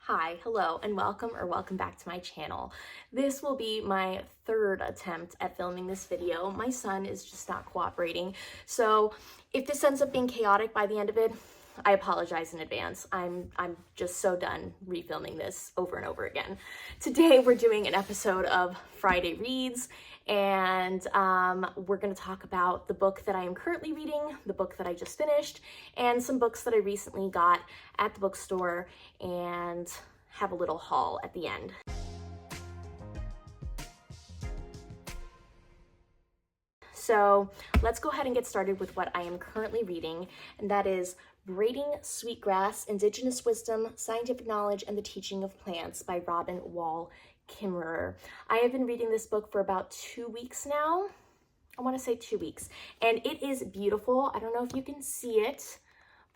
Hi, hello, and welcome back to my channel. This will be my third attempt at filming this video. My son is just not cooperating. So if this ends up being chaotic by the end of it, I apologize in advance. I'm just so done refilming this over and over again. Today we're doing an episode of Friday Reads, and we're going to talk about the book that I am currently reading, the book that I just finished, and some books that I recently got at the bookstore, and have a little haul at the end. So let's go ahead and get started with what I am currently reading, and that is Braiding Sweetgrass, Indigenous Wisdom, Scientific Knowledge, and the Teaching of Plants by Robin Wall Kimmerer. I have been reading this book for about 2 weeks now. I want to say 2 weeks, and it is beautiful. I don't know if you can see it,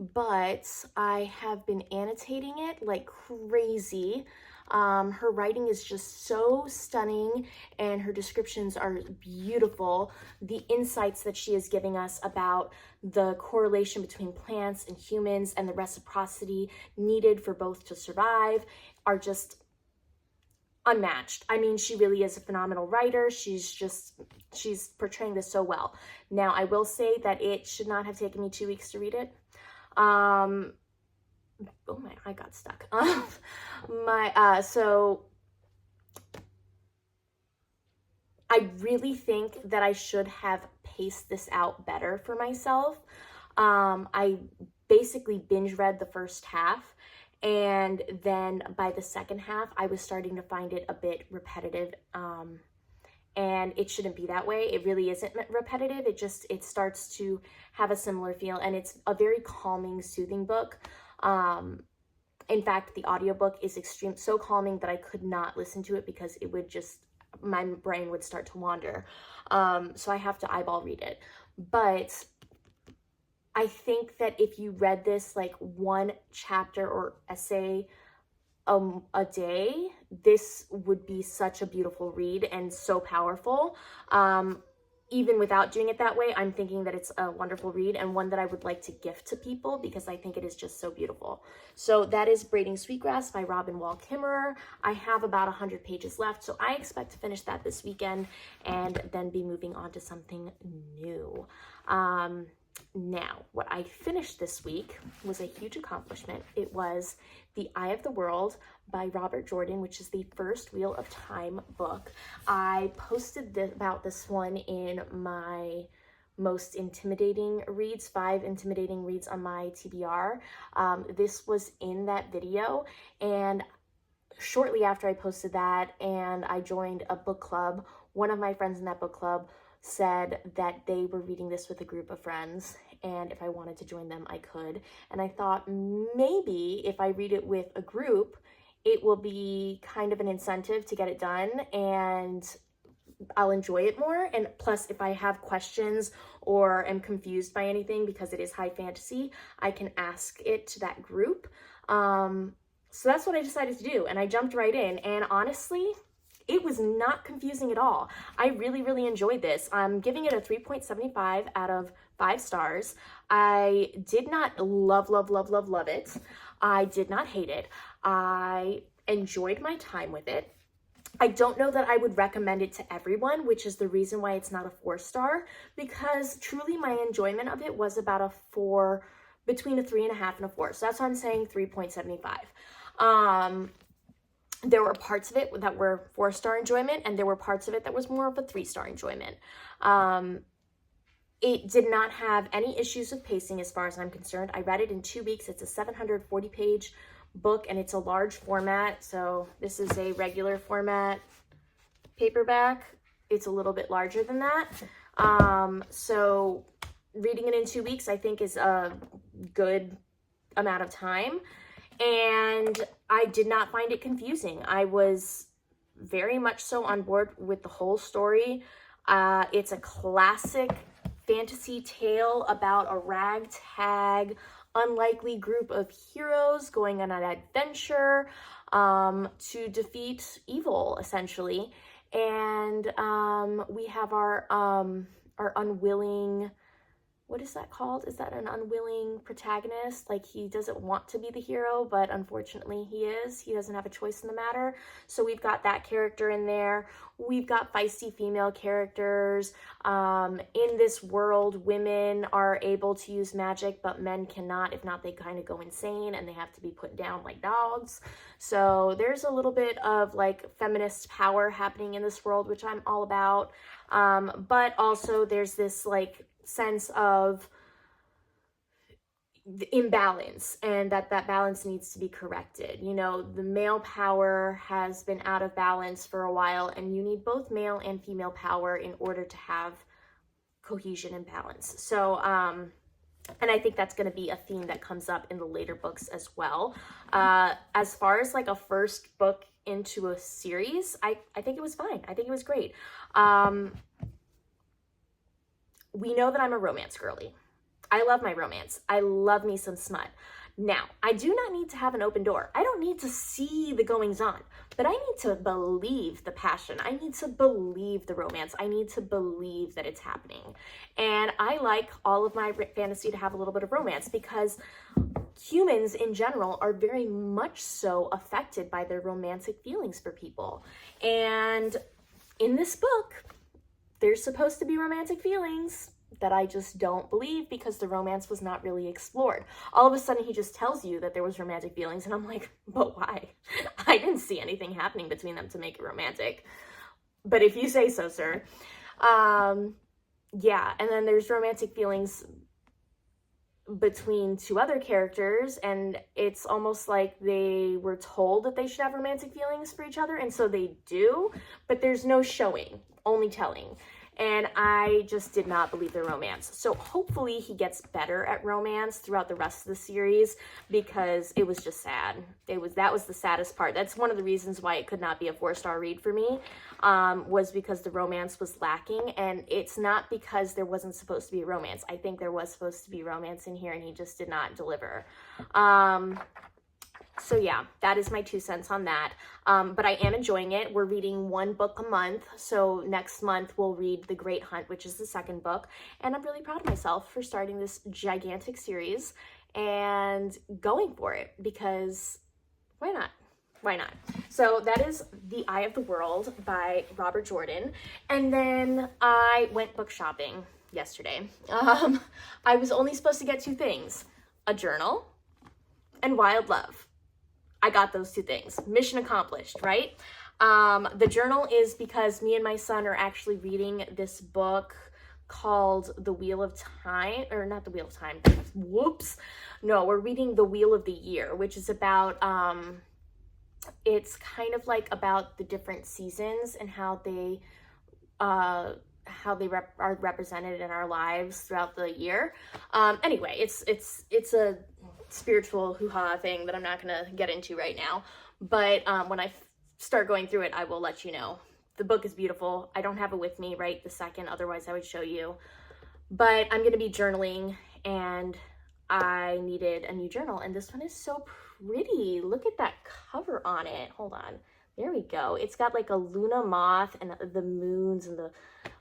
but I have been annotating it like crazy. Her writing is just so stunning and her descriptions are beautiful. The insights that she is giving us about the correlation between plants and humans and the reciprocity needed for both to survive are just unmatched. I mean, she really is a phenomenal writer. She's portraying this so well. Now, I will say that it should not have taken me 2 weeks to read it. Oh, my eye got stuck. So I really think that I should have paced this out better for myself. I basically binge read the first half, and then by the second half, I was starting to find it a bit repetitive. And it shouldn't be that way. It really isn't repetitive. It starts to have a similar feel, and it's a very calming, soothing book. In fact, the audiobook is so calming that I could not listen to it because it would my brain would start to wander. So I have to eyeball read it. But I think that if you read this like one chapter or essay a day, this would be such a beautiful read and so powerful. Even without doing it that way, I'm thinking that it's a wonderful read and one that I would like to gift to people because I think it is just so beautiful. So that is Braiding Sweetgrass by Robin Wall Kimmerer. I have about 100 pages left, so I expect to finish that this weekend and then be moving on to something new. Now, what I finished this week was a huge accomplishment. It was The Eye of the World by Robert Jordan, which is the first Wheel of Time book. I posted about this one in my most intimidating reads, 5 intimidating reads on my TBR. This was in that video, and shortly after I posted that and I joined a book club, one of my friends in that book club said that they were reading this with a group of friends, and if I wanted to join them, I could. And I thought maybe if I read it with a group, it will be kind of an incentive to get it done and I'll enjoy it more. And plus, if I have questions or am confused by anything because it is high fantasy, I can ask it to that group. So that's what I decided to do, and I jumped right in, and honestly, it was not confusing at all. I really, really enjoyed this. I'm giving it a 3.75 out of 5 stars. I did not love it. I did not hate it. I enjoyed my time with it. I don't know that I would recommend it to everyone, which is the reason why it's not a 4-star, because truly my enjoyment of it was about between a 3.5 and a 4. So that's why I'm saying 3.75. There were parts of it that were 4-star enjoyment, and there were parts of it that was more of a 3-star enjoyment. It did not have any issues with pacing as far as I'm concerned. I read it in 2 weeks. It's a 740-page book, and it's a large format. So this is a regular format paperback. It's a little bit larger than that. So reading it in 2 weeks, I think, is a good amount of time. And I did not find it confusing. I was very much so on board with the whole story. It's a classic fantasy tale about a ragtag, unlikely group of heroes going on an adventure to defeat evil, essentially. And we have our unwilling what is that called? Is that an unwilling protagonist? Like, he doesn't want to be the hero, but unfortunately he is. He doesn't have a choice in the matter. So we've got that character in there. We've got feisty female characters. In this world, women are able to use magic, but men cannot. If not, they kind of go insane and they have to be put down like dogs. So there's a little bit of like feminist power happening in this world, which I'm all about. But also there's this like sense of the imbalance, and that balance needs to be corrected. You know, the male power has been out of balance for a while, and you need both male and female power in order to have cohesion and balance. So, and I think that's going to be a theme that comes up in the later books as well. As far as like a first book into a series, I think it was fine. I think it was great. We know that I'm a romance girly. I love my romance. I love me some smut. Now, I do not need to have an open door. I don't need to see the goings on, but I need to believe the passion. I need to believe the romance. I need to believe that it's happening. And I like all of my fantasy to have a little bit of romance, because humans in general are very much so affected by their romantic feelings for people. And in this book, there's supposed to be romantic feelings that I just don't believe, because the romance was not really explored. All of a sudden, he just tells you that there was romantic feelings, and I'm like, but why? I didn't see anything happening between them to make it romantic. But if you say so, sir. Yeah, and then there's romantic feelings between two other characters, and it's almost like they were told that they should have romantic feelings for each other, and so they do, but there's no showing, only telling. And I just did not believe the romance. So hopefully he gets better at romance throughout the rest of the series, because it was just sad. That was the saddest part. That's one of the reasons why it could not be a 4-star read for me, was because the romance was lacking. And it's not because there wasn't supposed to be romance. I think there was supposed to be romance in here, and he just did not deliver. So yeah, that is my 2 cents on that. But I am enjoying it. We're reading 1 book a month. So next month we'll read The Great Hunt, which is the 2nd book. And I'm really proud of myself for starting this gigantic series and going for it, because why not? Why not? So that is The Eye of the World by Robert Jordan. And then I went book shopping yesterday. I was only supposed to get 2 things: a journal and Wild Love. I got those 2 things. Mission accomplished, right? The journal is because me and my son are actually reading this book called The Wheel of Time, or not The Wheel of Time, whoops. No, we're reading The Wheel of the Year, which is about, it's kind of like about the different seasons and how they are represented in our lives throughout the year. Anyway, it's a spiritual hoo-ha thing that I'm not gonna get into right now, but when I start going through it, I will let you know. The book is beautiful. I don't have it with me right this second, otherwise I would show you, but I'm gonna be journaling, and I needed a new journal, and this one is so pretty. Look at that cover on it. Hold on, there we go. It's got like a Luna moth and the moons and the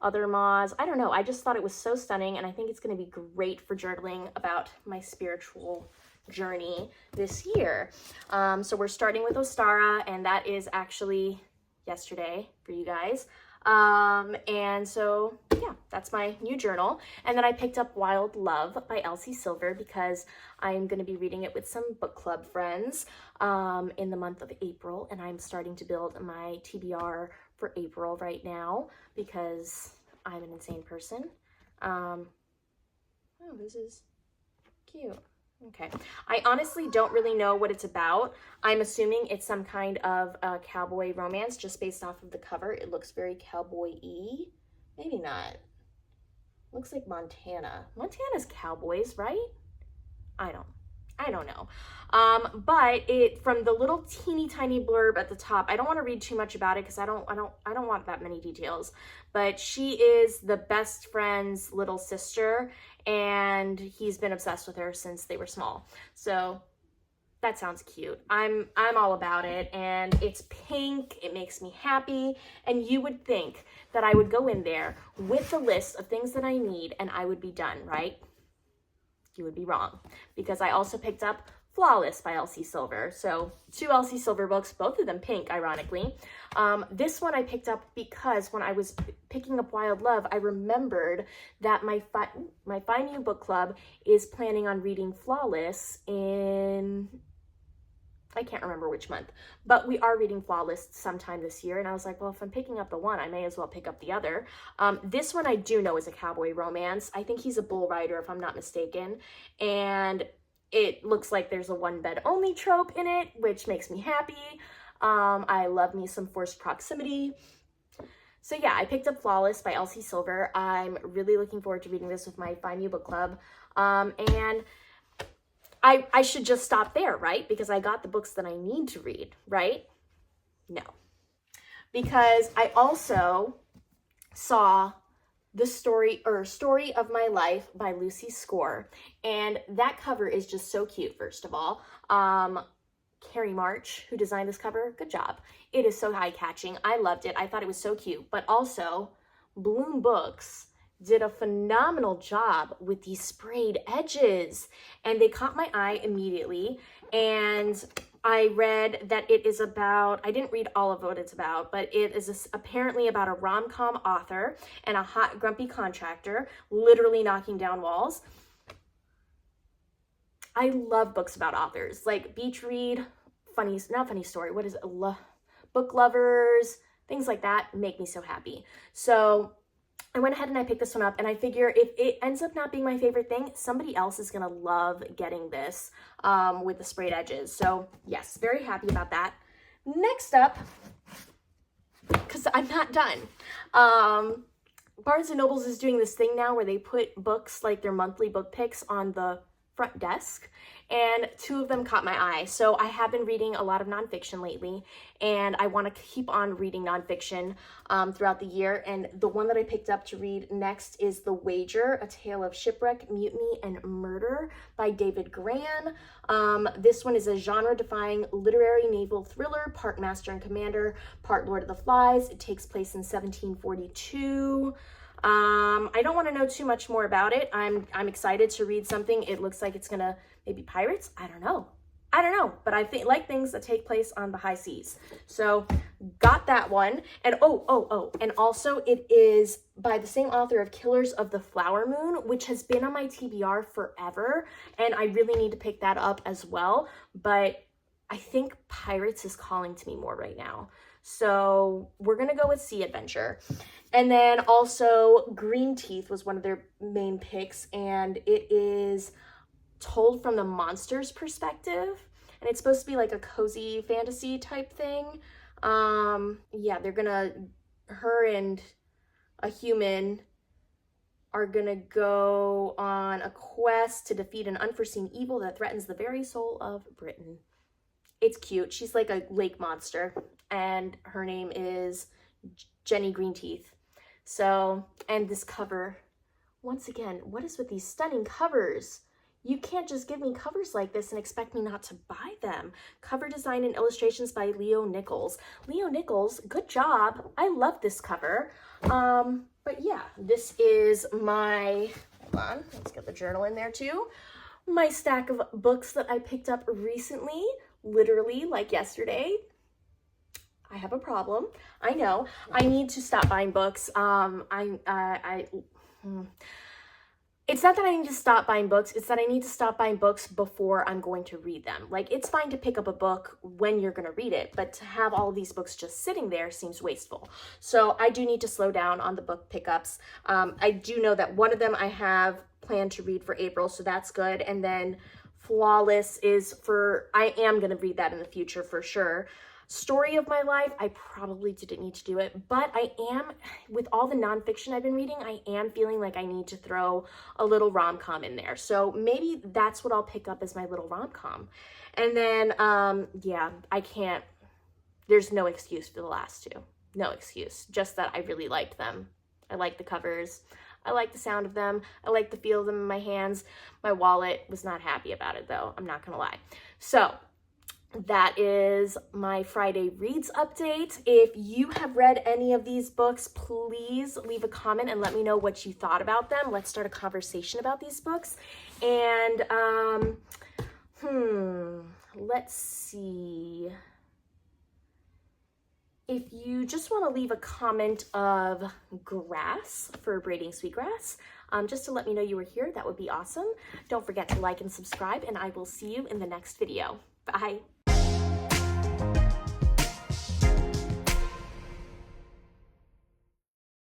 other moths. I don't know, I just thought it was so stunning, and I think it's going to be great for journaling about my spiritual journey this year. So we're starting with Ostara, and that is actually yesterday for you guys. And so yeah, that's my new journal. And then I picked up Wild Love by Elsie Silver, because I'm going to be reading it with some book club friends in the month of April, and I'm starting to build my TBR for April right now, because I'm an insane person. Oh, this is cute. Okay, I honestly don't really know what it's about. I'm assuming it's some kind of cowboy romance just based off of the cover. It looks very cowboy-y. Maybe not. Looks like Montana. Montana's cowboys, right? I don't know. But from the little teeny tiny blurb at the top, I don't want to read too much about it, because I don't want that many details. But she is the best friend's little sister, and he's been obsessed with her since they were small. So that sounds cute. I'm all about it, and it's pink. It makes me happy. And you would think that I would go in there with a list of things that I need, and I would be done, right? You would be wrong, because I also picked up Flawless by Elsie Silver. So 2 Elsie Silver books, both of them pink, ironically. This one I picked up because when I was picking up Wild Love, I remembered that my Find You book club is planning on reading Flawless in, I can't remember which month, but we are reading Flawless sometime this year. And I was like, well, if I'm picking up the one, I may as well pick up the other. This one I do know is a cowboy romance. I think he's a bull rider, if I'm not mistaken. And it looks like there's a one bed only trope in it, which makes me happy. I love me some forced proximity. So yeah, I picked up Flawless by Elsie Silver. I'm really looking forward to reading this with my Find You book club. And I should just stop there, right? Because I got the books that I need to read, right? No. Because I also saw the Story of My Life by Lucy Score. And that cover is just so cute, first of all. Carrie March, who designed this cover, good job. It is so eye-catching. I loved it. I thought it was so cute. But also, Bloom Books did a phenomenal job with these sprayed edges. And they caught my eye immediately. And I read that it is about, I didn't read all of what it's about, but it is apparently about a rom-com author and a hot, grumpy contractor literally knocking down walls. I love books about authors, like Beach Read, not funny story, what is it? Book lovers, things like that make me so happy. So I went ahead and I picked this one up, and I figure if it ends up not being my favorite thing, somebody else is gonna love getting this with the sprayed edges. So yes, very happy about that. Next up, because I'm not done, Barnes & Nobles is doing this thing now where they put books, like their monthly book picks, on the front desk, and 2 of them caught my eye. So I have been reading a lot of nonfiction lately, and I want to keep on reading nonfiction throughout the year. And the one that I picked up to read next is The Wager, A Tale of Shipwreck, Mutiny, and Murder by David Gran. This one is a genre-defying literary naval thriller, part Master and Commander, part Lord of the Flies. It takes place in 1742. I don't want to know too much more about it. I'm excited to read something. It looks like it's gonna maybe pirates. I don't know, but I like things that take place on the high seas. So got that one. And and also it is by the same author of Killers of the Flower Moon, which has been on my TBR forever, and I really need to pick that up as well. But I think pirates is calling to me more right now. So we're gonna go with Sea Adventure. And then also Green Teeth was one of their main picks, and it is told from the monster's perspective, and it's supposed to be like a cozy fantasy type thing. Yeah, her and a human are gonna go on a quest to defeat an unforeseen evil that threatens the very soul of Britain. It's cute. She's like a lake monster, and her name is Jenny Greenteeth. So, and this cover, once again, what is with these stunning covers? You can't just give me covers like this and expect me not to buy them. Cover design and illustrations by Leo Nichols. Leo Nichols, good job. I love this cover. But yeah, this is my, hold on, let's get the journal in there too. My stack of books that I picked up recently, literally like yesterday. I have a problem. I know. I need to stop buying books. It's not that I need to stop buying books. It's that I need to stop buying books before I'm going to read them. Like, it's fine to pick up a book when you're going to read it, but to have all of these books just sitting there seems wasteful. So I do need to slow down on the book pickups. I do know that one of them I have planned to read for April, so that's good. And then Flawless is I am going to read that in the future for sure. Story of My Life, I probably didn't need to do it, but I am, with all the nonfiction I've been reading, I am feeling like I need to throw a little rom-com in there. So maybe that's what I'll pick up as my little rom-com. And then, yeah, there's no excuse for the last 2. No excuse, just that I really liked them. I like the covers. I like the sound of them. I like the feel of them in my hands. My wallet was not happy about it though, I'm not gonna lie. So, that is my Friday Reads update. If you have read any of these books, please leave a comment and let me know what you thought about them. Let's start a conversation about these books. And, let's see. If you just want to leave a comment of grass for braiding sweetgrass, just to let me know you were here, that would be awesome. Don't forget to like and subscribe, and I will see you in the next video. Bye.